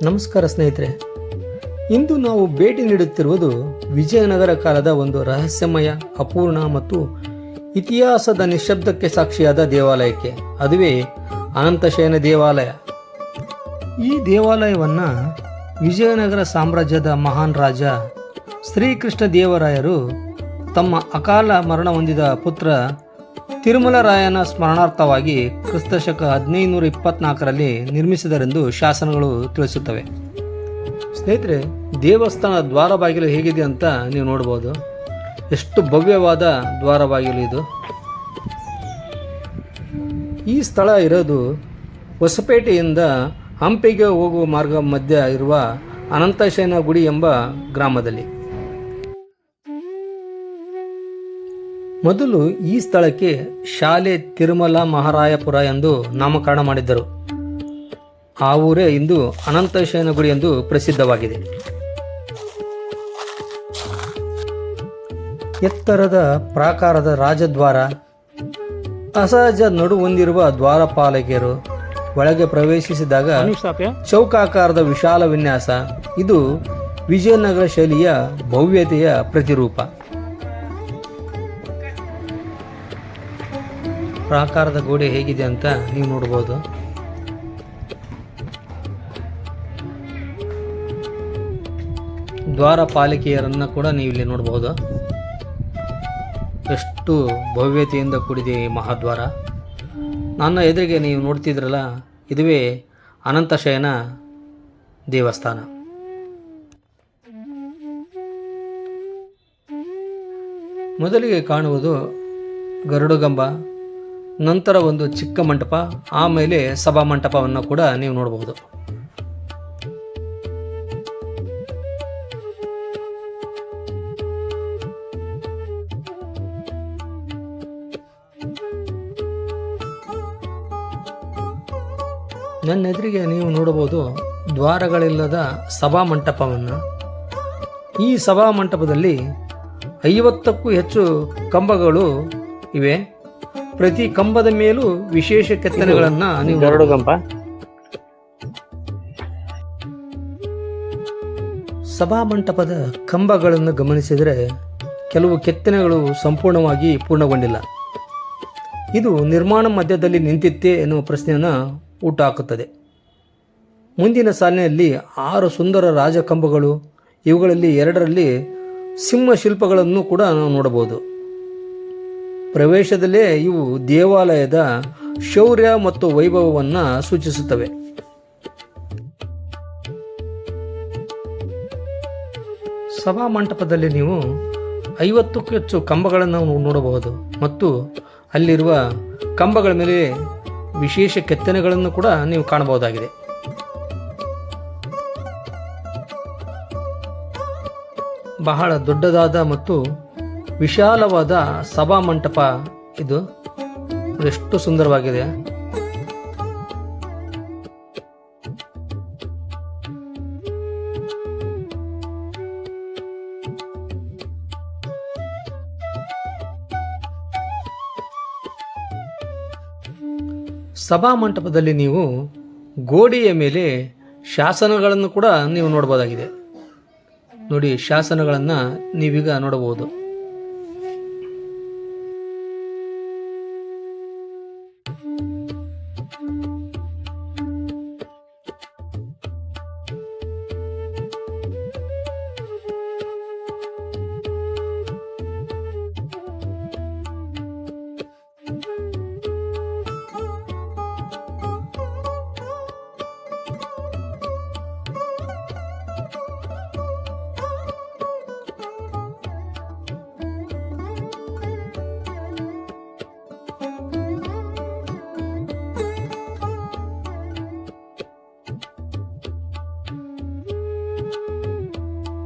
ನಮಸ್ಕಾರ ಸ್ನೇಹಿತರೆ, ಇಂದು ನಾವು ಭೇಟಿ ನೀಡುತ್ತಿರುವುದು ವಿಜಯನಗರ ಕಾಲದ ಒಂದು ರಹಸ್ಯಮಯ, ಅಪೂರ್ಣ ಮತ್ತು ಇತಿಹಾಸದ ನಿಶ್ಶಬ್ದಕ್ಕೆ ಸಾಕ್ಷಿಯಾದ ದೇವಾಲಯಕ್ಕೆ. ಅದುವೇ ಅನಂತಶಯನ ದೇವಾಲಯ. ಈ ದೇವಾಲಯವನ್ನು ವಿಜಯನಗರ ಸಾಮ್ರಾಜ್ಯದ ಮಹಾನ್ ರಾಜ ಶ್ರೀಕೃಷ್ಣ ದೇವರಾಯರು ತಮ್ಮ ಅಕಾಲ ಮರಣ ಹೊಂದಿದ ಪುತ್ರ ತಿರುಮಲರಾಯನ ಸ್ಮರಣಾರ್ಥವಾಗಿ ಕ್ರಿಸ್ತಶಕ 1524ರಲ್ಲಿ ನಿರ್ಮಿಸಿದರೆಂದು ಶಾಸನಗಳು ತಿಳಿಸುತ್ತವೆ. ಸ್ನೇಹಿತರೆ, ದೇವಸ್ಥಾನ ದ್ವಾರ ಬಾಗಿಲು ಹೇಗಿದೆ ಅಂತ ನೀವು ನೋಡ್ಬೋದು. ಎಷ್ಟು ಭವ್ಯವಾದ ದ್ವಾರ ಬಾಗಿಲು ಇದು. ಈ ಸ್ಥಳ ಇರೋದು ಹೊಸಪೇಟೆಯಿಂದ ಹಂಪಿಗೆ ಹೋಗುವ ಮಾರ್ಗ ಮಧ್ಯ ಇರುವ ಅನಂತಶಯನ ಗುಡಿ ಎಂಬ ಗ್ರಾಮದಲ್ಲಿ. ಮೊದಲು ಈ ಸ್ಥಳಕ್ಕೆ ಶಾಲೆ ತಿರುಮಲ ಮಹಾರಾಯಪುರ ಎಂದು ನಾಮಕರಣ ಮಾಡಿದ್ದರು. ಆ ಊರೇ ಇಂದು ಅನಂತಶಯನ ಗುಡಿ ಎಂದು ಪ್ರಸಿದ್ಧವಾಗಿದೆ. ಎತ್ತರದ ಪ್ರಾಕಾರದ ರಾಜದ್ವಾರ, ಅಸಹಜ ನಡು ಹೊಂದಿರುವ ದ್ವಾರಪಾಲಕಿಯರು, ಒಳಗೆ ಪ್ರವೇಶಿಸಿದಾಗ ಚೌಕಾಕಾರದ ವಿಶಾಲ ವಿನ್ಯಾಸ. ಇದು ವಿಜಯನಗರ ಶೈಲಿಯ ಭವ್ಯತೆಯ ಪ್ರತಿರೂಪ. ಪ್ರಾಕಾರದ ಗೋಡೆ ಹೇಗಿದೆ ಅಂತ ನೀವು ನೋಡ್ಬೋದು. ದ್ವಾರಪಾಲಿಕೆಯರನ್ನು ಕೂಡ ನೀವು ಇಲ್ಲಿ ನೋಡಬಹುದು. ಎಷ್ಟು ಭವ್ಯತೆಯಿಂದ ಕೂಡಿದೆ ಈ ಮಹಾದ್ವಾರ. ನನ್ನ ಎದುರಿಗೆ ನೀವು ನೋಡ್ತಿದ್ರಲ್ಲ, ಇದುವೇ ಅನಂತಶಯನ ದೇವಸ್ಥಾನ. ಮೊದಲಿಗೆ ಕಾಣುವುದು ಗರುಡಗಂಬ, ನಂತರ ಒಂದು ಚಿಕ್ಕ ಮಂಟಪ, ಆಮೇಲೆ ಸಭಾ ಮಂಟಪವನ್ನು ಕೂಡ ನೀವು ನೋಡಬಹುದು. ನನ್ನ ಎದುರಿಗೆ ನೀವು ನೋಡಬಹುದು ದ್ವಾರಗಳಿಲ್ಲದ ಸಭಾ ಮಂಟಪವನ್ನು. ಈ ಸಭಾ ಮಂಟಪದಲ್ಲಿ 50ಕ್ಕೂ ಹೆಚ್ಚು ಕಂಬಗಳು ಇವೆ. ಪ್ರತಿ ಕಂಬದ ಮೇಲೂ ವಿಶೇಷ ಕೆತ್ತನೆಗಳನ್ನು ನೀವು ಗರುಡಗಂಬ. ಸಭಾ ಮಂಟಪದ ಕಂಬಗಳನ್ನು ಗಮನಿಸಿದರೆ ಕೆಲವು ಕೆತ್ತನೆಗಳು ಸಂಪೂರ್ಣವಾಗಿ ಪೂರ್ಣಗೊಂಡಿಲ್ಲ. ಇದು ನಿರ್ಮಾಣ ಮಧ್ಯದಲ್ಲಿ ನಿಂತಿತ್ತೇ ಎನ್ನುವ ಪ್ರಶ್ನೆಯನ್ನು ಹುಟ್ಟುಹಾಕುತ್ತದೆ. ಮುಂದಿನ ಸಾಲಿನಲ್ಲಿ 6 ಸುಂದರ ರಾಜಕಂಬಗಳು, ಇವುಗಳಲ್ಲಿ 2ರಲ್ಲಿ ಸಿಂಹ ಶಿಲ್ಪಗಳನ್ನು ಕೂಡ ನಾವು ನೋಡಬಹುದು. ಪ್ರವೇಶದಲ್ಲೇ ಇವು ದೇವಾಲಯದ ಶೌರ್ಯ ಮತ್ತು ವೈಭವವನ್ನು ಸೂಚಿಸುತ್ತವೆ. ಸಭಾ ಮಂಟಪದಲ್ಲಿ ನೀವು 50ಕ್ಕೂ ಹೆಚ್ಚು ಕಂಬಗಳನ್ನು ನೋಡಬಹುದು ಮತ್ತು ಅಲ್ಲಿರುವ ಕಂಬಗಳ ಮೇಲೆ ವಿಶೇಷ ಕೆತ್ತನೆಗಳನ್ನು ಕೂಡ ನೀವು ಕಾಣಬಹುದಾಗಿದೆ. ಬಹಳ ದೊಡ್ಡದಾದ ಮತ್ತು ವಿಶಾಲವಾದ ಸಭಾ ಮಂಟಪ ಇದು. ಎಷ್ಟು ಸುಂದರವಾಗಿದೆ. ಸಭಾ ಮಂಟಪದಲ್ಲಿ ನೀವು ಗೋಡೆಯ ಮೇಲೆ ಶಾಸನಗಳನ್ನು ಕೂಡ ನೀವು ನೋಡಬಹುದಾಗಿದೆ. ನೋಡಿ, ಶಾಸನಗಳನ್ನು ನೀವೀಗ ನೋಡಬಹುದು.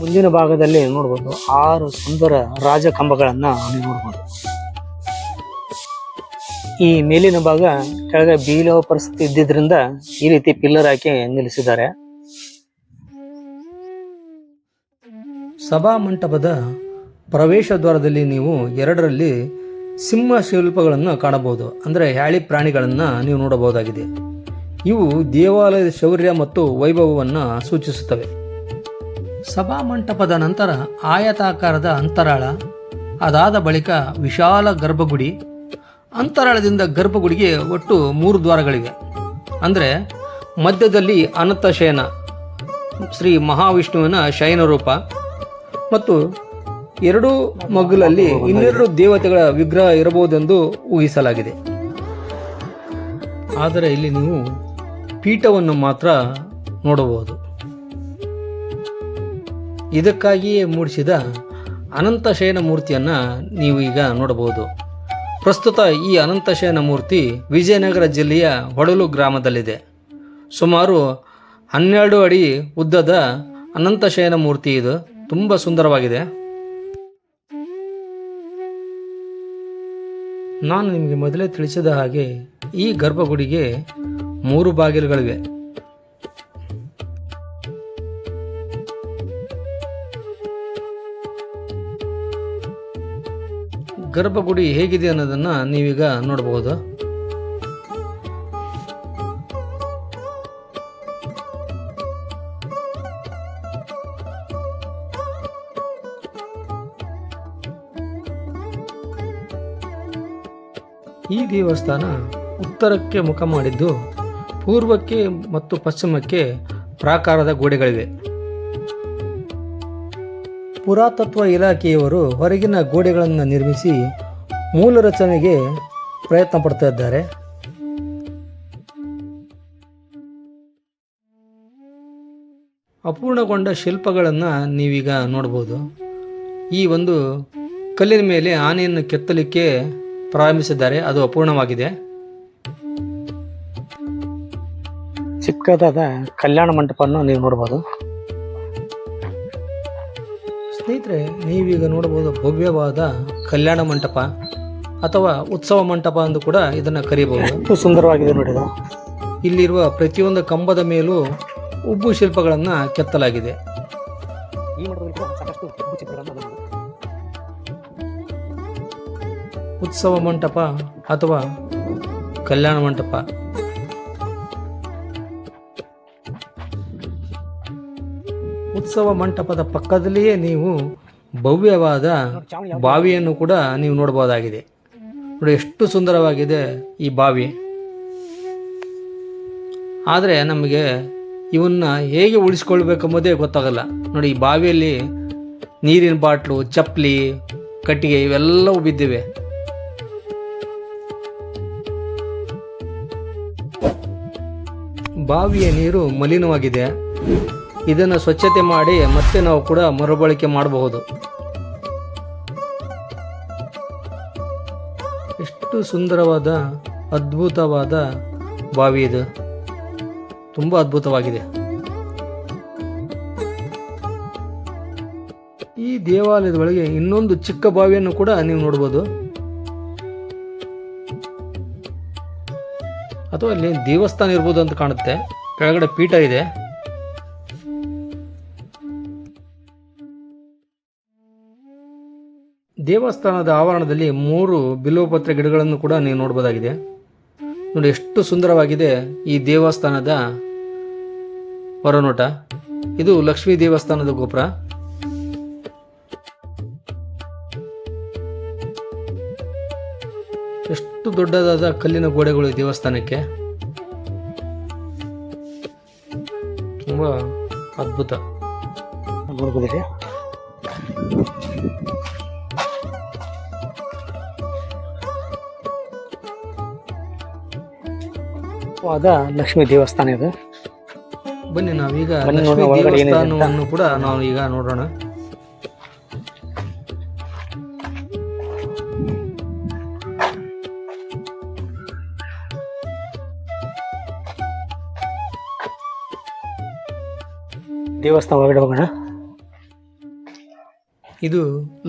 ಮುಂದಿನ ಭಾಗದಲ್ಲಿ ನೋಡ್ಬೋದು 6 ಸುಂದರ ರಾಜ ಕಂಬಗಳನ್ನು ನೀವು ನೋಡ್ಬೋದು. ಈ ಮೇಲಿನ ಭಾಗ ಕೆಳಗೆ ಬೀಳುವ ಪರಿಸ್ಥಿತಿ ಇದ್ದಿದ್ರಿಂದ ಈ ರೀತಿ ಪಿಲ್ಲರ್ ಹಾಕಿ ನಿಲ್ಲಿಸಿದ್ದಾರೆ. ಸಭಾ ಮಂಟಪದ ಪ್ರವೇಶ ದ್ವಾರದಲ್ಲಿ ನೀವು 2ರಲ್ಲಿ ಸಿಂಹ ಶಿಲ್ಪಗಳನ್ನು ಕಾಣಬಹುದು. ಅಂದರೆ ಹ್ಯಾಳಿ ಪ್ರಾಣಿಗಳನ್ನು ನೀವು ನೋಡಬಹುದಾಗಿದೆ. ಇವು ದೇವಾಲಯದ ಶೌರ್ಯ ಮತ್ತು ವೈಭವವನ್ನು ಸೂಚಿಸುತ್ತವೆ. ಸಭಾ ಮಂಟಪದ ನಂತರ ಆಯತಾಕಾರದ ಅಂತರಾಳ, ಅದಾದ ಬಳಿಕ ವಿಶಾಲ ಗರ್ಭಗುಡಿ. ಅಂತರಾಳದಿಂದ ಗರ್ಭಗುಡಿಗೆ ಒಟ್ಟು 3 ದ್ವಾರಗಳಿವೆ. ಅಂದರೆ ಮಧ್ಯದಲ್ಲಿ ಅನಂತ ಶಯನ ಶ್ರೀ ಮಹಾವಿಷ್ಣುವಿನ ಶಯನ ರೂಪ ಮತ್ತು 2 ಮಗ್ಗುಲಲ್ಲಿ 12 ದೇವತೆಗಳ ವಿಗ್ರಹ ಇರಬಹುದೆಂದು ಊಹಿಸಲಾಗಿದೆ. ಆದರೆ ಇಲ್ಲಿ ನೀವು ಪೀಠವನ್ನು ಮಾತ್ರ ನೋಡಬಹುದು. ಇದಕ್ಕಾಗಿಯೇ ಮೂಡಿಸಿದ ಅನಂತ ಶಯನ ಮೂರ್ತಿಯನ್ನು ನೀವು ಈಗ ನೋಡಬಹುದು. ಪ್ರಸ್ತುತ ಈ ಅನಂತ ಶಯನ ಮೂರ್ತಿ ವಿಜಯನಗರ ಜಿಲ್ಲೆಯ ಹೊಡಲು ಗ್ರಾಮದಲ್ಲಿದೆ. ಸುಮಾರು 12 ಅಡಿ ಉದ್ದದ ಅನಂತ ಶಯನ ಮೂರ್ತಿ. ಇದು ತುಂಬ ಸುಂದರವಾಗಿದೆ. ನಾನು ನಿಮಗೆ ಮೊದಲೇ ತಿಳಿಸಿದ ಹಾಗೆ ಈ ಗರ್ಭಗುಡಿಗೆ 3 ಬಾಗಿಲುಗಳಿವೆ. ಗರ್ಭಗುಡಿ ಹೇಗಿದೆ ಅನ್ನೋದನ್ನು ನೀವೀಗ ನೋಡಬಹುದು. ಈ ದೇವಸ್ಥಾನ ಉತ್ತರಕ್ಕೆ ಮುಖ ಮಾಡಿದ್ದು ಪೂರ್ವಕ್ಕೆ ಮತ್ತು ಪಶ್ಚಿಮಕ್ಕೆ ಪ್ರಾಕಾರದ ಗೋಡೆಗಳಿವೆ. ಪುರಾತತ್ವ ಇಲಾಖೆಯವರು ಹೊರಗಿನ ಗೋಡೆಗಳನ್ನು ನಿರ್ಮಿಸಿ ಮೂಲ ರಚನೆಗೆ ಪ್ರಯತ್ನ ಪಡ್ತಾ ಇದ್ದಾರೆ. ಅಪೂರ್ಣಗೊಂಡ ಶಿಲ್ಪಗಳನ್ನು ನೀವೀಗ ನೋಡ್ಬೋದು. ಈ ಒಂದು ಕಲ್ಲಿನ ಮೇಲೆ ಆನೆಯನ್ನು ಕೆತ್ತಲಿಕ್ಕೆ ಪ್ರಾರಂಭಿಸಿದ್ದಾರೆ. ಅದು ಅಪೂರ್ಣವಾಗಿದೆ. ಚಿಕ್ಕದಾದ ಕಲ್ಯಾಣ ಮಂಟಪವನ್ನು ನೀವು ನೋಡಬಹುದು. ಸ್ನೇಹಿತರೆ, ನೀವೀಗ ನೋಡಬಹುದು ಭವ್ಯವಾದ ಕಲ್ಯಾಣ ಮಂಟಪ ಅಥವಾ ಉತ್ಸವ ಮಂಟಪ ಎಂದು ಕೂಡ ಇದನ್ನು ಕರೆಯಬಹುದು. ಸುಂದರವಾಗಿದೆ ನೋಡಿ. ಇಲ್ಲಿರುವ ಪ್ರತಿಯೊಂದು ಕಂಬದ ಮೇಲೂ ಉಬ್ಬು ಶಿಲ್ಪಗಳನ್ನು ಕೆತ್ತಲಾಗಿದೆ. ಈ ಮಂಟಪದಲ್ಲಿ ಸಾಕಷ್ಟು ಉಬ್ಬು ಚಿತ್ರಗಳನ್ನು ಉತ್ಸವ ಮಂಟಪ ಅಥವಾ ಕಲ್ಯಾಣ ಮಂಟಪ. ಉತ್ಸವ ಮಂಟಪದ ಪಕ್ಕದಲ್ಲಿಯೇ ನೀವು ಭವ್ಯವಾದ ಬಾವಿಯನ್ನು ಕೂಡ ನೀವು ನೋಡಬಹುದಾಗಿದೆ. ನೋಡಿ ಎಷ್ಟು ಸುಂದರವಾಗಿದೆ ಈ ಬಾವಿ. ಆದರೆ ನಮಗೆ ಇವನ್ನ ಹೇಗೆ ಉಳಿಸ್ಕೊಳ್ಬೇಕೆಂಬುದೇ ಗೊತ್ತಾಗಲ್ಲ. ನೋಡಿ, ಈ ಬಾವಿಯಲ್ಲಿ ನೀರಿನ ಬಾಟ್ಲು, ಚಪ್ಪಲಿ, ಕಟ್ಟಿಗೆ ಇವೆಲ್ಲವೂ ಬಿದ್ದಿವೆ. ಬಾವಿಯ ನೀರು ಮಲಿನವಾಗಿದೆ. ಇದನ್ನು ಸ್ವಚ್ಛತೆ ಮಾಡಿ ಮತ್ತೆ ನಾವು ಕೂಡ ಮರುಬಳಕೆ ಮಾಡಬಹುದು. ಎಷ್ಟು ಸುಂದರವಾದ ಅದ್ಭುತವಾದ ಬಾವಿ ಇದು. ತುಂಬ ಅದ್ಭುತವಾಗಿದೆ. ಈ ದೇವಾಲಯದ ಒಳಗೆ ಇನ್ನೊಂದು ಚಿಕ್ಕ ಬಾವಿಯನ್ನು ಕೂಡ ನೀವು ನೋಡಬಹುದು. ಅಥವಾ ಅಲ್ಲಿ ದೇವಸ್ಥಾನ ಇರ್ಬೋದು ಅಂತ ಕಾಣುತ್ತೆ. ಕೆಳಗಡೆ ಪೀಠ ಇದೆ. ದೇವಸ್ಥಾನದ ಆವರಣದಲ್ಲಿ 3 ಬಿಲ್ವಪತ್ರೆ ಗಿಡಗಳನ್ನು ಕೂಡ ನೀವು ನೋಡಬಹುದಾಗಿದೆ. ನೋಡಿ ಎಷ್ಟು ಸುಂದರವಾಗಿದೆ ಈ ದೇವಸ್ಥಾನದ ಹೊರನೋಟ. ಇದು ಲಕ್ಷ್ಮೀ ದೇವಸ್ಥಾನದ ಗೋಪುರ. ಎಷ್ಟು ದೊಡ್ಡದಾದ ಕಲ್ಲಿನ ಗೋಡೆಗಳು ದೇವಸ್ಥಾನಕ್ಕೆ. ತುಂಬ ಅದ್ಭುತ. ಲಕ್ಷ್ಮೀ ದೇವಸ್ಥಾನ ಇದು. ಬನ್ನಿ ನಾವೀಗ ಲಕ್ಷ್ಮೀ ದೇವಸ್ಥಾನವನ್ನು ಕೂಡ ನಾವು ಈಗ ನೋಡೋಣ. ದೇವಸ್ಥಾನ ಒಳಗಡೆ ಹೋಗೋಣ. ಇದು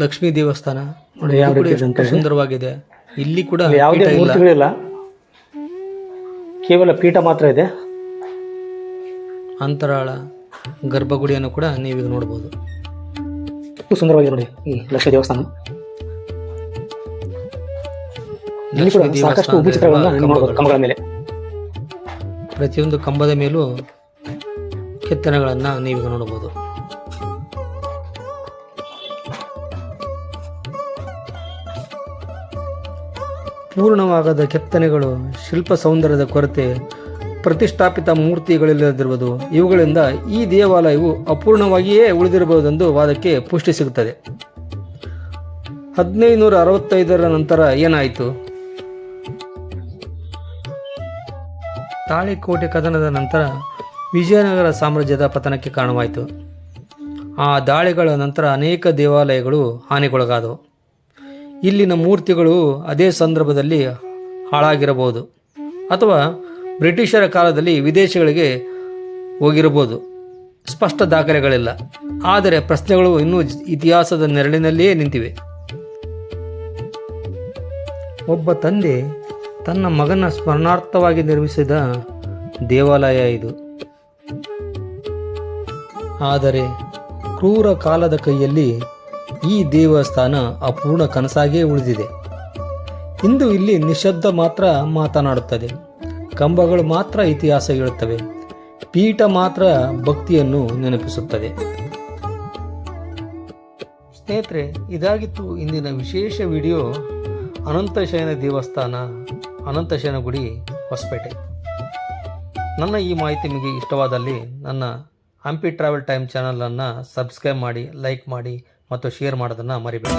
ಲಕ್ಷ್ಮೀ ದೇವಸ್ಥಾನ ನೋಡಿ, ಯಾವ ಇದು ಕೂಡ ರೀತಿ ಇದೆ ಅಂತ ಎಷ್ಟು ಹೇಳಿ. ಸುಂದರವಾಗಿದೆ. ಇಲ್ಲಿ ಕೂಡ ಯಾವುದೇ ಪೀಠ ಇಲ್ಲ, ಮೂರ್ತಿಗಳಿಲ್ಲ, ಕೇವಲ ಪೀಠ ಮಾತ್ರ ಇದೆ. ಅಂತರಾಳ ಗರ್ಭಗುಡಿಯನ್ನು ಕೂಡ ನೀವೀಗ ನೋಡ್ಬೋದು. ಎಷ್ಟು ಸುಂದರವಾಗಿದೆ ನೋಡಿ ಈ ಲಕ್ಷ್ಮೀ ದೇವಸ್ಥಾನ. ಇಲ್ಲಿ ಕೂಡ ಲಕ್ಷ್ಮೀ ಸಾಕಷ್ಟು ಉಬ್ಬು ದೇವಸ್ಥಾನದಲ್ಲಿರುವ ಚಿತ್ರಗಳನ್ನು ನೀವು ನೋಡಬಹುದು ಕಂಬಗಳ ಮೇಲೆ. ಪ್ರತಿಯೊಂದು ಕಂಬದ ಮೇಲೂ ಕೆತ್ತನೆಗಳನ್ನು ನೀವೀಗ ನೋಡಬಹುದು. ಪೂರ್ಣವಾಗದ ಕೆತ್ತನೆಗಳು, ಶಿಲ್ಪ ಸೌಂದರ್ಯದ ಕೊರತೆ, ಪ್ರತಿಷ್ಠಾಪಿತ ಮೂರ್ತಿಗಳಿಲ್ಲದಿರುವುದು, ಇವುಗಳಿಂದ ಈ ದೇವಾಲಯವು ಅಪೂರ್ಣವಾಗಿಯೇ ಉಳಿದಿರಬಹುದೆಂದು ವಾದಕ್ಕೆ ಪುಷ್ಟಿ ಸಿಗುತ್ತದೆ. 1565 ನಂತರ ಏನಾಯಿತು? ತಾಳಿಕೋಟೆ ಕದನದ ನಂತರ ವಿಜಯನಗರ ಸಾಮ್ರಾಜ್ಯದ ಪತನಕ್ಕೆ ಕಾರಣವಾಯಿತು. ಆ ದಾಳಿಗಳ ನಂತರ ಅನೇಕ ದೇವಾಲಯಗಳು ಹಾನಿಗೊಳಗಾದವು. ಇಲ್ಲಿನ ಮೂರ್ತಿಗಳು ಅದೇ ಸಂದರ್ಭದಲ್ಲಿ ಹಾಳಾಗಿರಬಹುದು ಅಥವಾ ಬ್ರಿಟಿಷರ ಕಾಲದಲ್ಲಿ ವಿದೇಶಗಳಿಗೆ ಹೋಗಿರಬಹುದು. ಸ್ಪಷ್ಟ ದಾಖಲೆಗಳಿಲ್ಲ, ಆದರೆ ಪ್ರಶ್ನೆಗಳು ಇನ್ನೂ ಇತಿಹಾಸದ ನೆರಳಿನಲ್ಲಿಯೇ ನಿಂತಿವೆ. ಒಬ್ಬ ತಂದೆ ತನ್ನ ಮಗನ ಸ್ಮರಣಾರ್ಥವಾಗಿ ನಿರ್ಮಿಸಿದ ದೇವಾಲಯ ಇದು. ಆದರೆ ಕ್ರೂರ ಕಾಲದ ಕೈಯಲ್ಲಿ ಈ ದೇವಸ್ಥಾನ ಅಪೂರ್ಣ ಕನಸಾಗಿಯೇ ಉಳಿದಿದೆ. ಇಂದು ಇಲ್ಲಿ ನಿಶಬ್ದ ಮಾತ್ರ ಮಾತನಾಡುತ್ತದೆ, ಕಂಬಗಳು ಮಾತ್ರ ಇತಿಹಾಸ ಹೇಳುತ್ತವೆ, ಪೀಠ ಮಾತ್ರ ಭಕ್ತಿಯನ್ನು ನೆನಪಿಸುತ್ತದೆ. ಸ್ನೇಹಿತರೆ, ಇದಾಗಿತ್ತು ಇಂದಿನ ವಿಶೇಷ ವಿಡಿಯೋ. ಅನಂತಶಯನ ದೇವಸ್ಥಾನ, ಅನಂತಶಯನ ಗುಡಿ, ಹೊಸಪೇಟೆ. ನನ್ನ ಈ ಮಾಹಿತಿ ನಿಮಗೆ ಇಷ್ಟವಾದಲ್ಲಿ ನನ್ನ ಹಂಪಿ ಟ್ರಾವೆಲ್ ಟೈಮ್ ಚಾನಲನ್ನು ಸಬ್ಸ್ಕ್ರೈಬ್ ಮಾಡಿ, ಲೈಕ್ ಮಾಡಿ ಮತ್ತು ಶೇರ್ ಮಾಡೋದನ್ನು ಮರಿಬೇಡಿ.